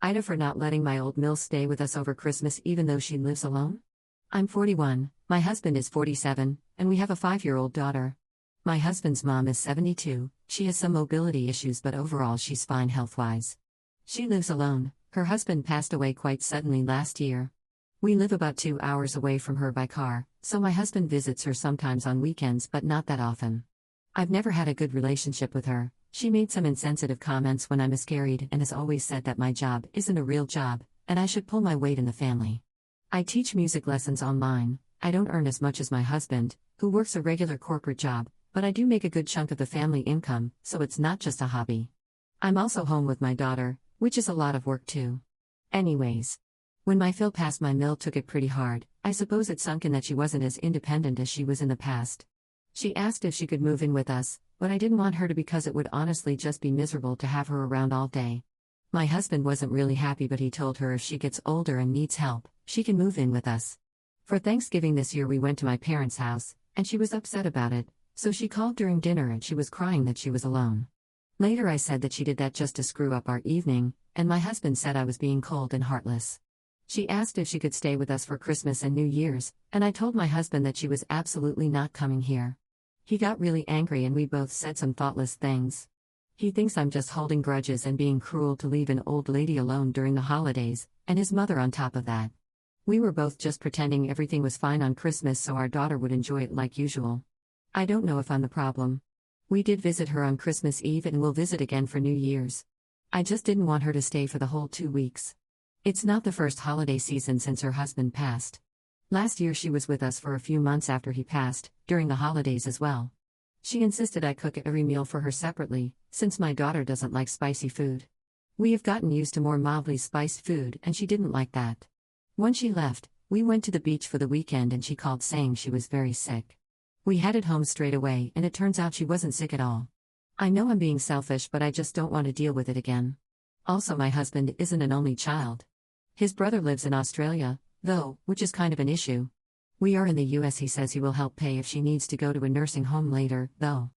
Ida for not letting my old mill stay with us over Christmas even though she lives alone. I'm 41, my husband is 47, and we have a 5-year-old daughter. My husband's mom is 72, she has some mobility issues but overall she's fine health-wise. She lives alone, her husband passed away quite suddenly last year. We live about 2 hours away from her by car, so my husband visits her sometimes on weekends but not that often. I've never had a good relationship with her. She made some insensitive comments when I miscarried and has always said that my job isn't a real job, and I should pull my weight in the family. I teach music lessons online. I don't earn as much as my husband, who works a regular corporate job, but I do make a good chunk of the family income, so it's not just a hobby. I'm also home with my daughter, which is a lot of work too. Anyways, when my Phil passed, my mill took it pretty hard. I suppose it sunk in that she wasn't as independent as she was in the past. She asked if she could move in with us, but I didn't want her to because it would honestly just be miserable to have her around all day. My husband wasn't really happy, but he told her if she gets older and needs help, she can move in with us. For Thanksgiving this year we went to my parents' house, and she was upset about it, so she called during dinner and she was crying that she was alone. Later I said that she did that just to screw up our evening, and my husband said I was being cold and heartless. She asked if she could stay with us for Christmas and New Year's, and I told my husband that she was absolutely not coming here. He got really angry and we both said some thoughtless things. He thinks I'm just holding grudges and being cruel to leave an old lady alone during the holidays, and his mother on top of that. We were both just pretending everything was fine on Christmas so our daughter would enjoy it like usual. I don't know if I'm the problem. We did visit her on Christmas Eve and will visit again for New Year's. I just didn't want her to stay for the whole 2 weeks. It's not the first holiday season since her husband passed. Last year she was with us for a few months after he passed, during the holidays as well. She insisted I cook every meal for her separately, since my daughter doesn't like spicy food. We have gotten used to more mildly spiced food and she didn't like that. When she left, we went to the beach for the weekend and she called saying she was very sick. We headed home straight away and it turns out she wasn't sick at all. I know I'm being selfish but I just don't want to deal with it again. Also, my husband isn't an only child. His brother lives in Australia, though, which is kind of an issue. We are in the US. He says he will help pay if she needs to go to a nursing home later, though.